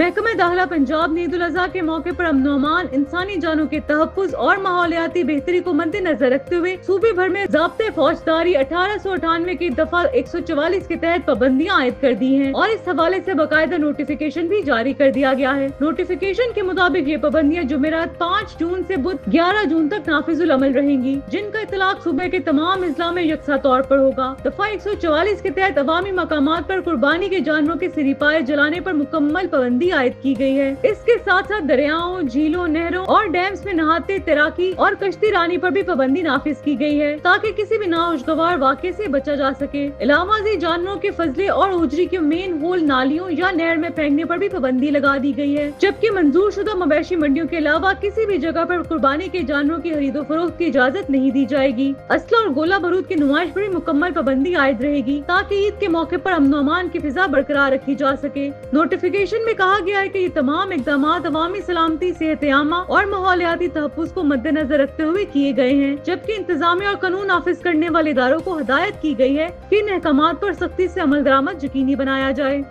महकमा दाखिला पंजाब ने ईद उल अजहा के मौके पर अमन अमान, इंसानी जानों के तहफ़्फ़ुज़ और माहौलियाती बेहतरी को मद्देनजर रखते हुए सूबे भर में ज़ाब्ते फौजदारी 1898 की दफा 144 के तहत पाबंदियां आयद कर दी हैं और इस हवाले से बाकायदा नोटिफिकेशन भी जारी कर दिया गया है। नोटिफिकेशन के मुताबिक ये पाबंदियां जुमेरात 5 जून से बुध 11 जून तक नाफिजुल अमल रहेंगी, जिनका इतलाक सूबे के तमाम अजला में यकसा तौर पर होगा। दफा 144 के तहत अवामी मकामात पर कुर्बानी के जानवरों के सिरीपाए जलाने पर मुकम्मल पाबंदी आयद की गई है। इसके साथ साथ दरियाओं, झीलों, नहरों और डैम्स में नहाते, तैराकी और कश्ती रानी पर भी पाबंदी नाफिज की गई है ताकि किसी भी नाखुशगवार वाक़े से बचा जा सके। इलावाजी जानवरों के फजले और उजरी के मेन होल नालियों या नहर में फेंकने पर भी पाबंदी लगा दी गई है, जबकि मंजूर शुदा मवेशी मंडियों के अलावा किसी भी जगह पर कुर्बानी के जानवरों की खरीदो फरोख्त की इजाजत नहीं दी जाएगी। असला और गोला बारूद की नुमाइश पर भी मुकम्मल पाबंदी आयद रहेगी ताकि ईद के मौके पर अमन अमान की फिजा बरकरार रखी जा सके। नोटिफिकेशन में कहा गया है कि ये तमाम इक़दाम अवामी सलामती, सेहत आमा और माहौलियाती तहफ़्फ़ुज़ को मद्देनजर रखते हुए किए गए हैं, जबकि इंतजामिया और कानून नाफिज करने वाले इदारों को हदायत की गई है कि इन अहकामात पर सख्ती से अमल दरामद यकीनी बनाया जाए।